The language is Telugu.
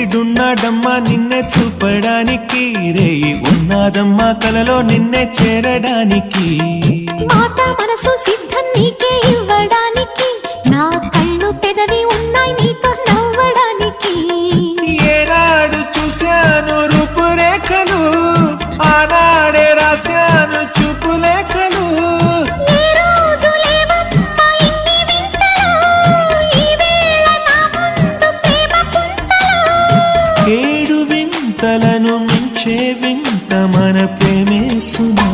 సూర్యుడున్నాడమ్మా నిన్నే చూపడానికి, రేయి ఉన్నాదమ్మా కలలో నిన్నే చేరడానికి. మాట మనసు సిద్ధం నీకే ఇవ్వడానికి, నా కళ్ళు పెదవి ఉన్నాయి నీతో నవ్వడానికి. ఏనాడు చూశాను రూపురేఖలు, ఆనాడే రాశాను చూపులేఖలు. ఏ రోజు లేవమ్మా ఇన్ని వింతలు, ఈ వేళ నా ముందు ప్రేమ పుంతలు. ఏడు వింతలను మించే వింత మన ప్రేమే సుమా.